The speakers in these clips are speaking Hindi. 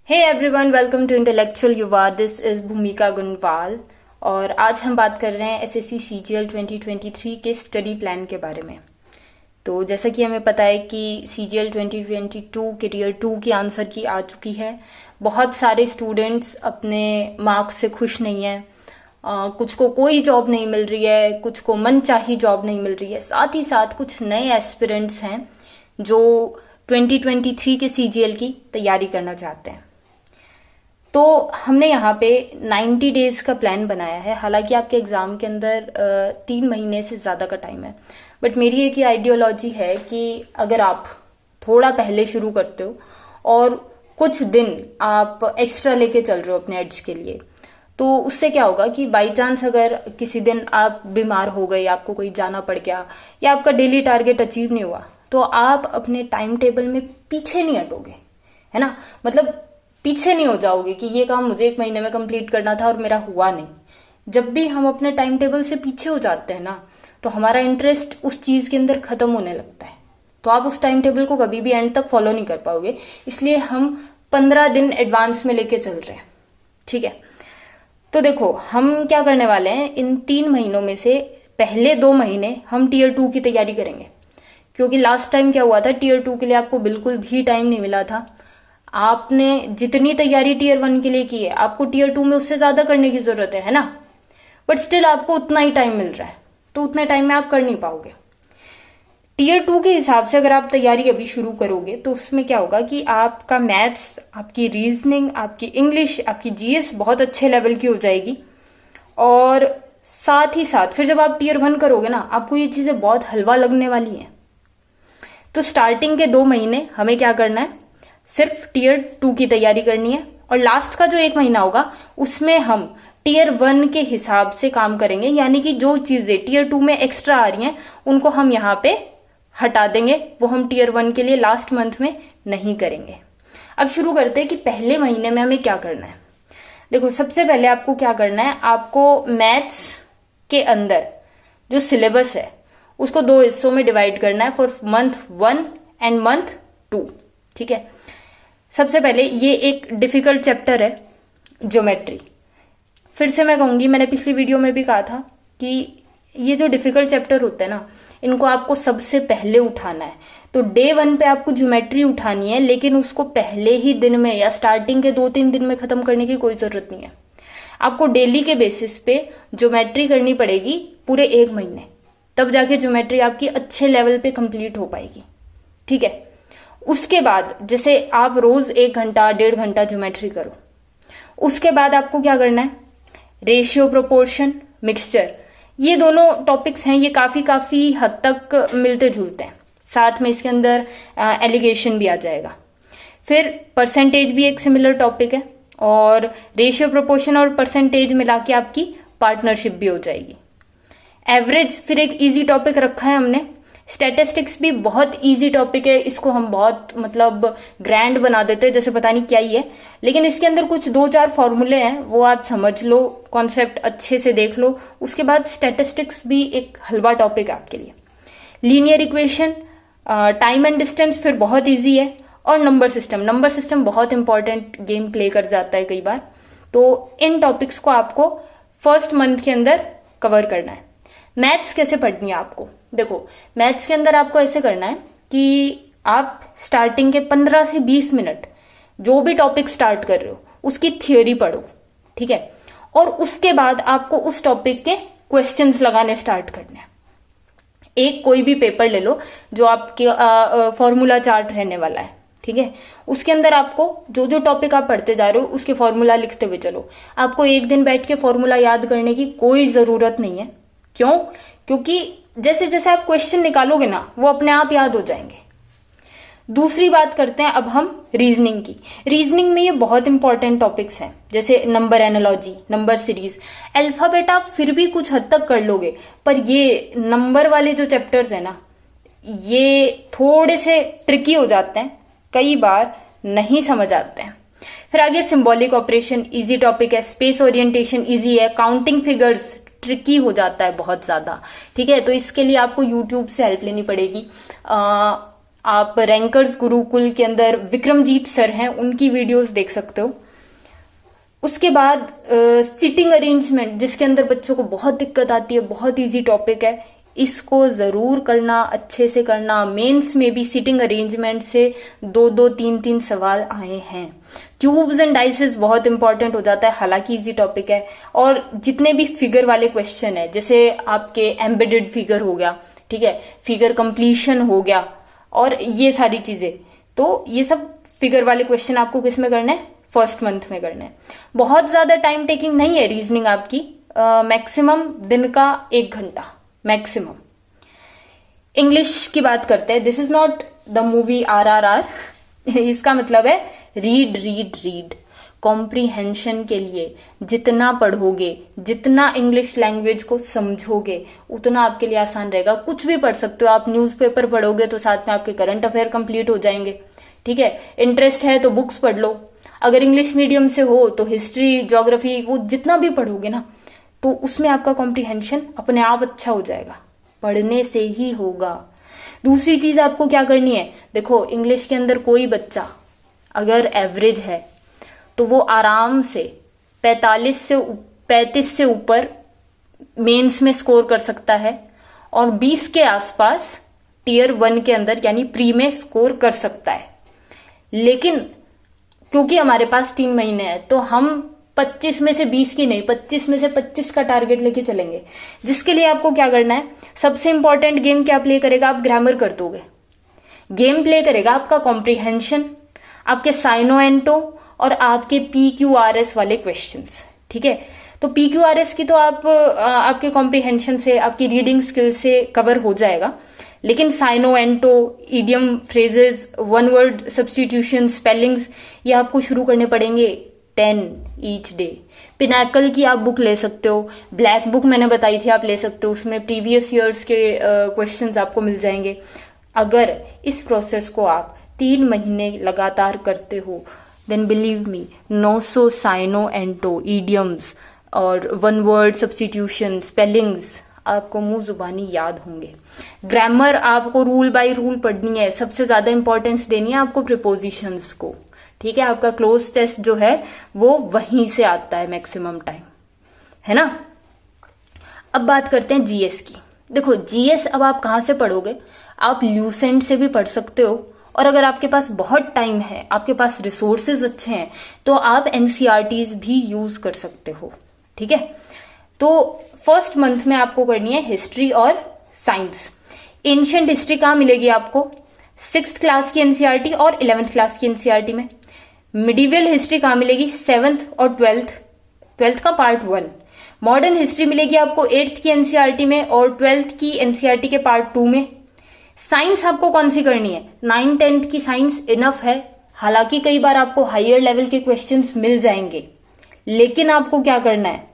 Hey everyone, welcome to intellectual Yuva. This is Bhumika Gunwal और आज हम बात कर रहे हैं एसएससी सीजीएल 2023 के स्टडी प्लान के बारे में। तो जैसा कि हमें पता है कि सीजीएल 2022 के टीयर 2 की आंसर की आ चुकी है। बहुत सारे स्टूडेंट्स अपने मार्क्स से खुश नहीं हैं। कुछ को कोई जॉब नहीं मिल रही है, कुछ को मनचाही जॉब नहीं मिल रही है। साथ ही साथ कुछ नए एस्पिरेंट्स हैं जो 2023 के सीजीएल की तैयारी करना चाहते हैं। तो हमने यहाँ पे 90 डेज का प्लान बनाया है। हालांकि आपके एग्जाम के अंदर 3 महीने से ज़्यादा का टाइम है, बट मेरी एक ही आइडियोलॉजी है कि अगर आप थोड़ा पहले शुरू करते हो और कुछ दिन आप एक्स्ट्रा लेके चल रहे हो अपने एड्स के लिए, तो उससे क्या होगा कि बाई चांस अगर किसी दिन आप बीमार हो गए, आपको कोई जाना पड़ गया या आपका डेली टारगेट अचीव नहीं हुआ, तो आप अपने टाइम टेबल में पीछे नहीं हटोगे, है ना। मतलब पीछे नहीं हो जाओगे कि ये काम मुझे 1 महीने में कंप्लीट करना था और मेरा हुआ नहीं। जब भी हम अपने टाइम टेबल से पीछे हो जाते हैं ना, तो हमारा इंटरेस्ट उस चीज के अंदर खत्म होने लगता है। तो आप उस टाइम टेबल को कभी भी एंड तक फॉलो नहीं कर पाओगे। इसलिए हम 15 दिन एडवांस में लेके चल रहे हैं, ठीक है। तो देखो, हम क्या करने वाले हैं, इन 3 महीनों में से पहले 2 महीने हम टीयर 2 की तैयारी करेंगे। क्योंकि लास्ट टाइम क्या हुआ था, टीयर 2 के लिए आपको बिल्कुल भी टाइम नहीं मिला था। आपने जितनी तैयारी टीयर 1 के लिए की है, आपको टीयर 2 में उससे ज्यादा करने की जरूरत है ना। बट स्टिल आपको उतना ही टाइम मिल रहा है, तो उतने टाइम में आप कर नहीं पाओगे। टीयर 2 के हिसाब से अगर आप तैयारी अभी शुरू करोगे, तो उसमें क्या होगा कि आपका मैथ्स, आपकी रीजनिंग, आपकी इंग्लिश, आपकी जीएस बहुत अच्छे लेवल की हो जाएगी। और साथ ही साथ फिर जब आप टीयर 1 करोगे ना, आपको ये चीजें बहुत हलवा लगने वाली हैं। तो स्टार्टिंग के 2 महीने हमें क्या करना है, सिर्फ टीयर 2 की तैयारी करनी है। और लास्ट का जो 1 महीना होगा, उसमें हम टीयर 1 के हिसाब से काम करेंगे। यानी कि जो चीजें टीयर 2 में एक्स्ट्रा आ रही हैं, उनको हम यहाँ पे हटा देंगे। वो हम टीयर 1 के लिए लास्ट मंथ में नहीं करेंगे। अब शुरू करते हैं कि पहले महीने में हमें क्या करना है। देखो, सबसे पहले आपको क्या करना है, आपको मैथ्स के अंदर जो सिलेबस है उसको 2 हिस्सों में डिवाइड करना है फॉर मंथ 1 एंड मंथ 2, ठीक है। सबसे पहले ये एक डिफिकल्ट चैप्टर है, ज्योमेट्री। फिर से मैं कहूंगी, मैंने पिछली वीडियो में भी कहा था कि ये जो डिफिकल्ट चैप्टर होते हैं ना, इनको आपको सबसे पहले उठाना है। तो डे 1 पे आपको ज्योमेट्री उठानी है, लेकिन उसको पहले ही दिन में या स्टार्टिंग के 2-3 दिन में खत्म करने की कोई जरूरत नहीं है। आपको डेली के बेसिस पे ज्योमेट्री करनी पड़ेगी पूरे 1 महीने, तब जाके ज्योमेट्री आपकी अच्छे लेवल पे कंप्लीट हो पाएगी, ठीक है। उसके बाद जैसे आप रोज 1 घंटा 1.5 घंटा ज्योमेट्री करो, उसके बाद आपको क्या करना है, रेशियो, प्रोपोर्शन, मिक्सचर, ये दोनों टॉपिक्स हैं। ये काफी हद तक मिलते जुलते हैं। साथ में इसके अंदर एलिगेशन भी आ जाएगा। फिर परसेंटेज भी एक सिमिलर टॉपिक है, और रेशियो, प्रोपोर्शन और परसेंटेज मिला के आपकी पार्टनरशिप भी हो जाएगी। एवरेज फिर एक इजी टॉपिक रखा है हमने। स्टैटिस्टिक्स भी बहुत इजी टॉपिक है। इसको हम बहुत ग्रैंड बना देते हैं, जैसे पता नहीं क्या ही है। लेकिन इसके अंदर कुछ 2-4 फॉर्मूले हैं, वो आप समझ लो, कॉन्सेप्ट अच्छे से देख लो। उसके बाद स्टैटिस्टिक्स भी एक हलवा टॉपिक है आपके लिए। Linear equation, time and distance फिर बहुत ईजी है। और नंबर सिस्टम बहुत इंपॉर्टेंट गेम प्ले कर जाता है कई बार। तो इन टॉपिक्स को आपको फर्स्ट मंथ के अंदर कवर करना है। मैथ्स कैसे पढ़नी है आपको, देखो, मैथ्स के अंदर आपको ऐसे करना है कि आप स्टार्टिंग के 15 से 20 मिनट जो भी टॉपिक स्टार्ट कर रहे हो उसकी थियोरी पढ़ो, ठीक है। और उसके बाद आपको उस टॉपिक के क्वेश्चंस लगाने स्टार्ट करने हैं। एक कोई भी पेपर ले लो जो आपके फॉर्मूला चार्ट रहने वाला है, ठीक है। उसके अंदर आपको जो जो टॉपिक आप पढ़ते जा रहे हो उसके फॉर्मूला लिखते हुए चलो। आपको एक दिन बैठ के फॉर्मूला याद करने की कोई जरूरत नहीं है। क्यों? क्योंकि जैसे जैसे आप क्वेश्चन निकालोगे ना, वो अपने आप याद हो जाएंगे। दूसरी बात करते हैं अब हम रीजनिंग की। रीजनिंग में ये बहुत इंपॉर्टेंट टॉपिक्स हैं, जैसे number analogy, number series. Alphabet आप फिर भी कुछ हद तक कर लोगे, पर ये नंबर वाले जो चैप्टर्स है ना, ये थोड़े से ट्रिकी हो जाते हैं, कई बार नहीं समझ आते हैं। फिर आगे सिंबॉलिक ऑपरेशन, इजी टॉपिक है। स्पेस ओरिएंटेशन इजी है। काउंटिंग फिगर्स ट्रिकी हो जाता है बहुत ज्यादा, ठीक है। तो इसके लिए आपको यूट्यूब से हेल्प लेनी पड़ेगी। आप रैंकर्स गुरुकुल के अंदर विक्रमजीत सर हैं, उनकी वीडियोस देख सकते हो। उसके बाद सिटिंग अरेंजमेंट, जिसके अंदर बच्चों को बहुत दिक्कत आती है, बहुत इजी टॉपिक है, इसको जरूर करना, अच्छे से करना। मेंस में भी सिटिंग अरेंजमेंट से 2-2, 3-3 सवाल आए हैं। क्यूब्स एंड डाइसेस बहुत इंपॉर्टेंट हो जाता है, हालांकि इजी टॉपिक है। और जितने भी फिगर वाले क्वेश्चन है, जैसे आपके एम्बेडेड फिगर हो गया, ठीक है, फिगर कंप्लीशन हो गया, और ये सारी चीजें, तो ये सब फिगर वाले क्वेश्चन आपको किस में करना है, फर्स्ट मंथ में करना है। बहुत ज्यादा टाइम टेकिंग नहीं है रीजनिंग आपकी, मैक्सिमम दिन का 1 घंटा मैक्सिमम। इंग्लिश की बात करते हैं। This is not the movie RRR। इसका मतलब है रीड रीड रीड। कॉम्प्रीहेंशन के लिए जितना पढ़ोगे, जितना इंग्लिश लैंग्वेज को समझोगे, उतना आपके लिए आसान रहेगा। कुछ भी पढ़ सकते हो आप, न्यूज़पेपर पढ़ोगे तो साथ में आपके करंट अफेयर कंप्लीट हो जाएंगे, ठीक है। इंटरेस्ट है तो बुक्स पढ़ लो। अगर इंग्लिश मीडियम से हो तो हिस्ट्री, ज्योग्राफी, वो जितना भी पढ़ोगे ना, तो उसमें आपका कॉम्प्रीहेंशन अपने आप अच्छा हो जाएगा, पढ़ने से ही होगा। दूसरी चीज आपको क्या करनी है, देखो इंग्लिश के अंदर कोई बच्चा अगर एवरेज है तो वो आराम से 35 से ऊपर मेंस में स्कोर कर सकता है, और 20 के आसपास टियर 1 के अंदर यानी प्री में स्कोर कर सकता है। लेकिन क्योंकि हमारे पास 3 महीने हैं, तो हम 25 में से 20 की नहीं, 25 में से 25 का टारगेट लेके चलेंगे। जिसके लिए आपको क्या करना है, सबसे इंपॉर्टेंट गेम क्या प्ले करेगा, आप ग्रामर कर दोगे। गेम प्ले करेगा आपका कॉम्प्रीहेंशन, आपके साइनो एंटो और आपके PQRS वाले क्वेश्चंस, ठीक है। तो PQRS की तो आपके कॉम्प्रीहेंशन से, आपकी रीडिंग स्किल से कवर हो जाएगा। लेकिन syno anto, idiom phrases, one word substitution, spellings, ये आपको शुरू करने पड़ेंगे 10 ईच डे। पिनाकल की आप बुक ले सकते हो, ब्लैक बुक मैंने बताई थी आप ले सकते हो, उसमें प्रीवियस ईयर्स के क्वेश्चंस आपको मिल जाएंगे। अगर इस प्रोसेस को आप 3 महीने लगातार करते हो, then believe me, 900 syno anto, idioms और वन वर्ड सब्स्टिट्यूशन, स्पेलिंग्स आपको मुंह जुबानी याद होंगे। ग्रामर आपको रूल बाय रूल पढ़नी है, सबसे ज्यादा इंपॉर्टेंस देनी है आपको प्रीपोजिशंस को, ठीक है। आपका क्लोज टेस्ट जो है वो वहीं से आता है मैक्सिमम टाइम, है ना। अब बात करते हैं जीएस की। देखो जीएस अब आप कहां से पढ़ोगे, आप ल्यूसेंट से भी पढ़ सकते हो, और अगर आपके पास बहुत टाइम है, आपके पास रिसोर्सेज अच्छे हैं, तो आप एनसीईआरटीज भी यूज कर सकते हो, ठीक है। तो फर्स्ट मंथ में आपको करनी है हिस्ट्री और साइंस। एंशिएंट हिस्ट्री कहां मिलेगी आपको, 6th क्लास की एनसीईआरटी और 11th क्लास की एनसीईआरटी में। मिडिवल हिस्ट्री कहां मिलेगी, 7th और 12th का पार्ट 1। मॉडर्न हिस्ट्री मिलेगी आपको 8th की एनसीईआरटी में और 12th की एनसीईआरटी के पार्ट 2 में। साइंस आपको कौन सी करनी है, 9th-10th की साइंस इनफ है। हालांकि कई बार आपको हायर लेवल के क्वेश्चंस मिल जाएंगे, लेकिन आपको क्या करना है,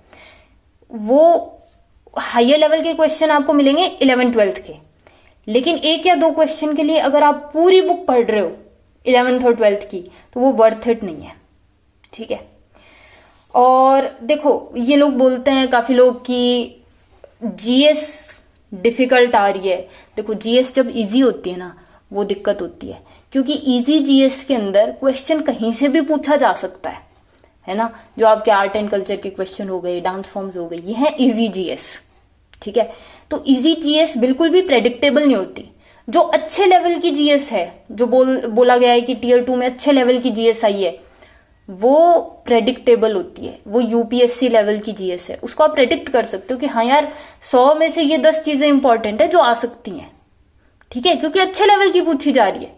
वो हायर लेवल के क्वेश्चन आपको मिलेंगे 11th-12th के। लेकिन 1 या 2 क्वेश्चन के लिए अगर आप पूरी बुक पढ़ रहे हो 11th और 12th की, तो वो वर्थ इट नहीं है, ठीक है। और देखो ये लोग बोलते हैं काफी लोग कि जीएस डिफिकल्ट आ रही है। देखो जीएस जब इजी होती है ना, वो दिक्कत होती है, क्योंकि इजी जीएस के अंदर क्वेश्चन कहीं से भी पूछा जा सकता है ना। जो आपके आर्ट एंड कल्चर के क्वेश्चन हो गए, डांस फॉर्म्स हो गए, ये है इजी जीएस, ठीक है। तो इजी जीएस बिल्कुल भी प्रेडिक्टेबल नहीं होती। जो अच्छे लेवल की जीएस है, जो बोला गया है कि टियर 2 में अच्छे लेवल की जीएस आई है, वो प्रेडिक्टेबल होती है। वो यूपीएससी लेवल की जीएस है, उसको आप प्रेडिक्ट कर सकते हो कि हाँ यार 100 में से ये 10 चीजें इंपॉर्टेंट है जो आ सकती हैं, ठीक है, क्योंकि अच्छे लेवल की पूछी जा रही है।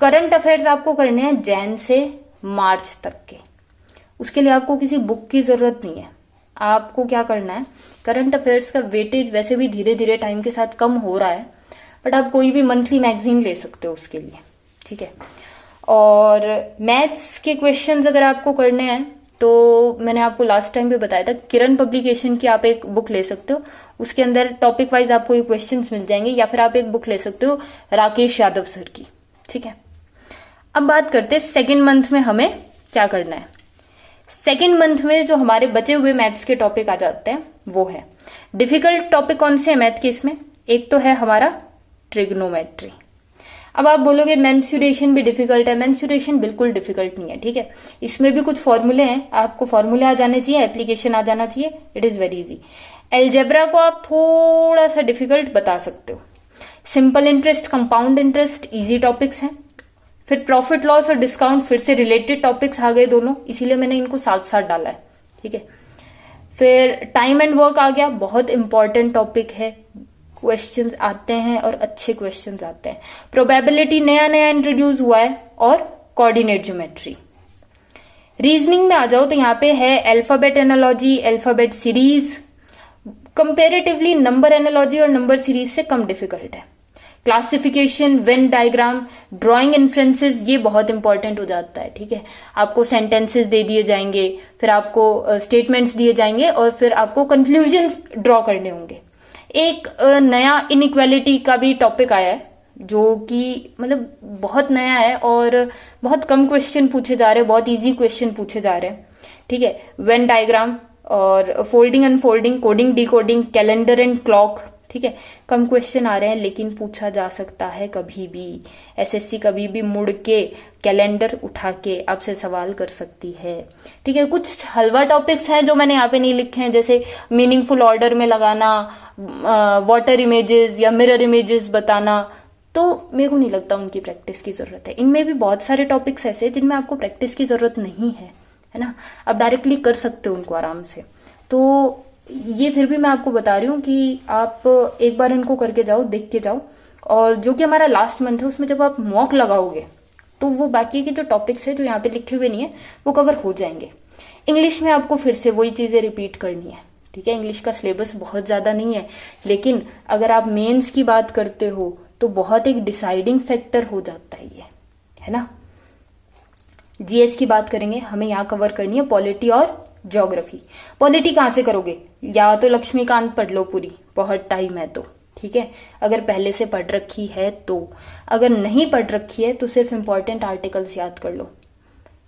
करंट अफेयर्स आपको करने हैं जैन से मार्च तक के। उसके लिए आपको किसी बुक की जरूरत नहीं है। आपको क्या करना है, करंट अफेयर्स का वेटेज वैसे भी धीरे धीरे टाइम के साथ कम हो रहा है, बट आप कोई भी मंथली मैगजीन ले सकते हो उसके लिए, ठीक है। और मैथ्स के क्वेश्चंस अगर आपको करने हैं, तो मैंने आपको लास्ट टाइम भी बताया था, किरण पब्लिकेशन की आप एक बुक ले सकते हो। उसके अंदर टॉपिक वाइज आपको ये क्वेश्चंस मिल जाएंगे, या फिर आप एक बुक ले सकते हो राकेश यादव सर की, ठीक है। अब बात करते हैं सेकेंड मंथ में हमें क्या करना है। सेकेंड मंथ में जो हमारे बचे हुए मैथ्स के टॉपिक आ जाते हैं वो है डिफिकल्ट टॉपिक। कौन से है मैथ के इसमें, एक तो है हमारा ट्रिग्नोमेट्री। अब आप बोलोगे मेंसुरेशन भी डिफिकल्ट है। मेंसुरेशन बिल्कुल डिफिकल्ट नहीं है, ठीक है। इसमें भी कुछ फॉर्मूले हैं, आपको फॉर्मूले आ जाने चाहिए, एप्लीकेशन आ जाना चाहिए, it is very easy. Algebra को आप थोड़ा सा डिफिकल्ट बता सकते हो। Simple interest, compound interest easy topics हैं। फिर प्रॉफिट लॉस और डिस्काउंट फिर से रिलेटेड टॉपिक्स आ गए दोनों, इसीलिए मैंने इनको साथ साथ डाला है, ठीक है। फिर टाइम एंड वर्क आ गया, बहुत इंपॉर्टेंट टॉपिक है, क्वेश्चंस आते हैं और अच्छे क्वेश्चंस आते हैं। प्रोबेबिलिटी नया नया इंट्रोड्यूस हुआ है और कोऑर्डिनेट ज्योमेट्री। रीजनिंग में आ जाओ तो यहाँ पे है alphabet analogy, alphabet series, comparatively number analogy और नंबर सीरीज से कम डिफिकल्ट है। Classification, Venn diagram, drawing inferences, ये बहुत इंपॉर्टेंट हो जाता है, ठीक है। आपको सेंटेंसेस दे दिए जाएंगे, फिर आपको स्टेटमेंट्स दिए जाएंगे और फिर आपको कंक्लूजन्स ड्रॉ करने होंगे। एक नया इनइक्वालिटी का भी टॉपिक आया है जो कि मतलब बहुत नया है और बहुत कम क्वेश्चन पूछे जा रहे हैं, बहुत इजी क्वेश्चन पूछे जा रहे हैं, ठीक है। वेन डायग्राम और folding unfolding, coding decoding, calendar and clock, ठीक है। कम क्वेश्चन आ रहे हैं लेकिन पूछा जा सकता है कभी भी। एसएससी कभी भी मुड़ के कैलेंडर उठा के आपसे सवाल कर सकती है, ठीक है। कुछ हलवा टॉपिक्स हैं जो मैंने यहाँ पे नहीं लिखे हैं, जैसे मीनिंगफुल ऑर्डर में लगाना, वाटर इमेजेस या मिरर इमेजेस बताना, तो मेरे को नहीं लगता उनकी प्रैक्टिस की जरूरत है। इनमें भी बहुत सारे टॉपिक्स ऐसे हैं जिनमें आपको प्रैक्टिस की जरूरत नहीं है ना। आप डायरेक्टली कर सकते हो उनको आराम से। तो ये फिर भी मैं आपको बता रही हूँ कि आप एक बार इनको करके जाओ, देख के जाओ, और जो कि हमारा लास्ट मंथ है उसमें जब आप मॉक लगाओगे तो वो बाकी के जो टॉपिक्स है जो यहाँ पे लिखे हुए नहीं है वो कवर हो जाएंगे। इंग्लिश में आपको फिर से वही चीजें रिपीट करनी है, ठीक है। इंग्लिश का सिलेबस बहुत ज्यादा नहीं है, लेकिन अगर आप मेंस की बात करते हो तो बहुत एक डिसाइडिंग फैक्टर हो जाता है ये, है ना। जीएस की बात करेंगे, हमें यहाँ कवर करनी है पॉलिटी और ज्योग्राफी। पॉलिटी कहाँ से करोगे? या तो लक्ष्मीकांत पढ़ लो पूरी, बहुत टाइम है तो, ठीक है, अगर पहले से पढ़ रखी है तो। अगर नहीं पढ़ रखी है तो सिर्फ इंपॉर्टेंट आर्टिकल्स याद कर लो,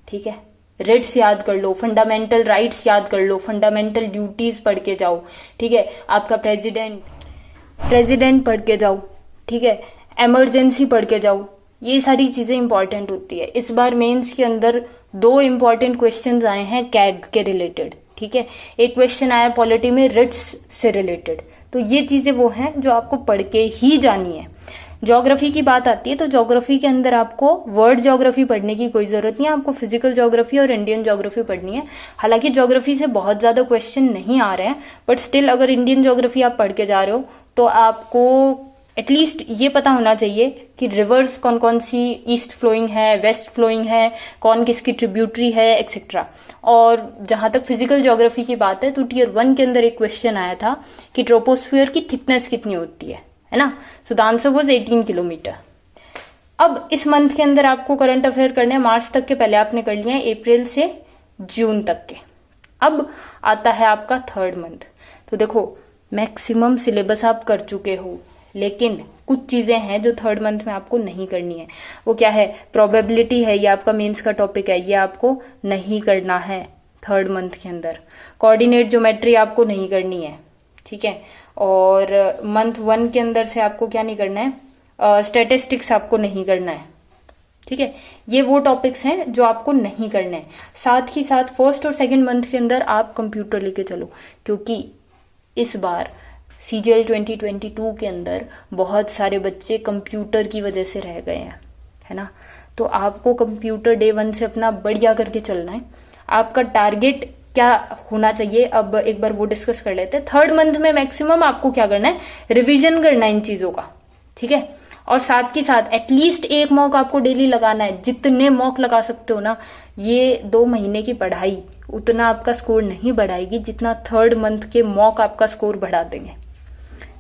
ठीक है। रिट्स याद कर लो, फंडामेंटल राइट्स याद कर लो, फंडामेंटल ड्यूटीज पढ़ के जाओ, ठीक है। आपका प्रेसिडेंट पढ़ के जाओ, ठीक है। इमरजेंसी पढ़ के जाओ, ये सारी चीजें इंपॉर्टेंट होती है। इस बार मेंस के अंदर 2 इंपॉर्टेंट क्वेश्चंस आए हैं कैग के रिलेटेड, ठीक है। एक क्वेश्चन आया पॉलिटी में रिट्स से रिलेटेड। तो ये चीजें वो हैं जो आपको पढ़ के ही जानी है। ज्योग्राफी की बात आती है तो ज्योग्राफी के अंदर आपको वर्ल्ड ज्योग्राफी पढ़ने की कोई जरूरत नहीं है, आपको फिजिकल ज्योग्राफी और इंडियन ज्योग्राफी पढ़नी है। हालांकि ज्योग्राफी से बहुत ज्यादा क्वेश्चन नहीं आ रहे हैं, बट स्टिल अगर इंडियन ज्योग्राफी आप पढ़ के जा रहे हो तो आपको एटलीस्ट ये पता होना चाहिए कि रिवर्स कौन कौन सी ईस्ट फ्लोइंग है, वेस्ट फ्लोइंग है, कौन किसकी ट्रिब्यूटरी है, एक्सेट्रा। और जहां तक फिजिकल ज्योग्राफी की बात है तो टियर 1 के अंदर एक क्वेश्चन आया था कि ट्रोपोस्फियर की थिकनेस कितनी होती है ना। So the answer was 18 kilometre. अब इस मंथ के अंदर आपको करंट अफेयर करने हैं, मार्च तक के पहले आपने कर लिया है, अप्रैल से जून तक के। अब आता है आपका 3rd मंथ। तो देखो मैक्सिमम सिलेबस आप कर चुके हो, लेकिन कुछ चीजें हैं जो 3rd मंथ में आपको नहीं करनी है। वो क्या है? प्रोबेबिलिटी है, ये आपका मेंस का टॉपिक है, ये आपको नहीं करना है 3rd मंथ के अंदर। कोऑर्डिनेट ज्योमेट्री आपको नहीं करनी है, ठीक है। और मंथ 1 के अंदर से आपको क्या नहीं करना है? स्टैटिस्टिक्स आपको नहीं करना है, ठीक है। ये वो टॉपिक्स हैं जो आपको नहीं करने हैं। साथ ही साथ 1st और 2nd मंथ के अंदर आप कंप्यूटर लेके चलो, क्योंकि इस बार CGL 2022 के अंदर बहुत सारे बच्चे कंप्यूटर की वजह से रह गए हैं, है ना। तो आपको कंप्यूटर डे 1 से अपना बढ़िया करके चलना है। आपका टारगेट क्या होना चाहिए, अब एक बार वो डिस्कस कर लेते हैं। 3rd मंथ में मैक्सिमम आपको क्या करना है? रिवीजन करना है इन चीजों का, ठीक है। और साथ ही साथ एटलीस्ट 1 मॉक आपको डेली लगाना है। जितने मॉक लगा सकते हो ना, ये 2 महीने की पढ़ाई उतना आपका स्कोर नहीं बढ़ाएगी जितना 3rd मंथ के मॉक आपका स्कोर बढ़ा देंगे।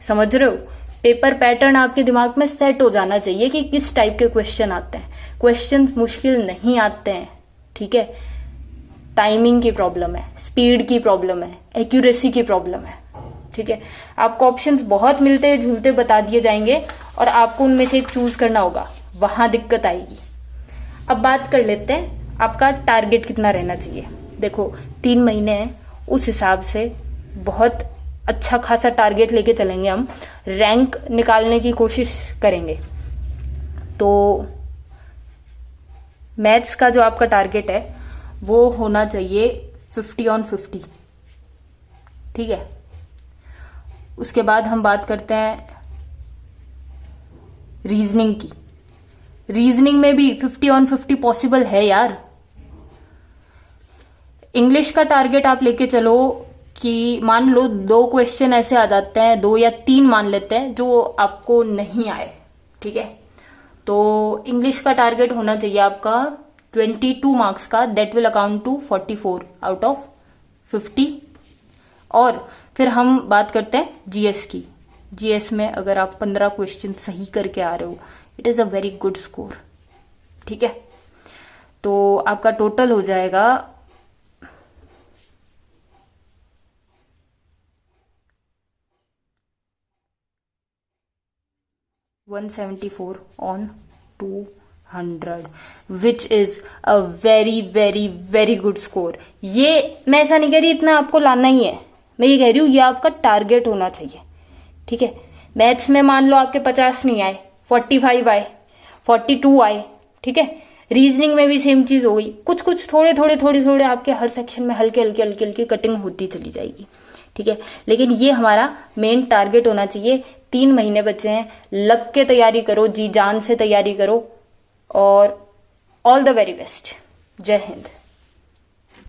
समझ रहे हो? पेपर पैटर्न आपके दिमाग में सेट हो जाना चाहिए कि किस टाइप के क्वेश्चन आते हैं। क्वेश्चन मुश्किल नहीं आते हैं, ठीक है। टाइमिंग की प्रॉब्लम है, स्पीड की प्रॉब्लम है, एक्यूरेसी की प्रॉब्लम है, ठीक है। आपको ऑप्शंस बहुत मिलते झूलते बता दिए जाएंगे और आपको उनमें से एक चूज करना होगा, वहां दिक्कत आएगी। अब बात कर लेते हैं आपका टारगेट कितना रहना चाहिए। देखो 3 महीने हैं, उस हिसाब से बहुत अच्छा खासा टारगेट लेके चलेंगे, हम रैंक निकालने की कोशिश करेंगे। तो मैथ्स का जो आपका टारगेट है वो होना चाहिए 50 on 50, ठीक है। उसके बाद हम बात करते हैं रीजनिंग की। रीजनिंग में भी 50 on 50 पॉसिबल है यार। इंग्लिश का टारगेट आप लेके चलो कि मान लो 2 क्वेश्चन ऐसे आ जाते हैं, 2 या 3 मान लेते हैं जो आपको नहीं आए, ठीक है। तो इंग्लिश का टारगेट होना चाहिए आपका 22 मार्क्स का, that will account to 44 out of 50। और फिर हम बात करते हैं जीएस की। जीएस में अगर आप 15 क्वेश्चन सही करके आ रहे हो, it is a very good score, ठीक है। तो आपका टोटल हो जाएगा 174 on 200, which is a very very very good score. ये मैं ऐसा नहीं कह रही इतना आपको लाना ही है, मैं ये कह रही हूँ ये आपका टारगेट होना चाहिए, ठीक है। मैथ्स में मान लो आपके 50 नहीं आए, 45 आए, 42 आए, ठीक है। रीजनिंग में भी सेम चीज हो गई, कुछ कुछ थोड़े थोड़े थोड़े थोड़े आपके हर सेक्शन में हल्के हल्के हल्के हल्के कटिंग होती चली जाएगी, ठीक है। लेकिन ये हमारा मेन टारगेट होना चाहिए। 3 महीने बचे हैं, लग के तैयारी करो, जी जान से तैयारी करो, और ऑल द वेरी बेस्ट। जय हिंद।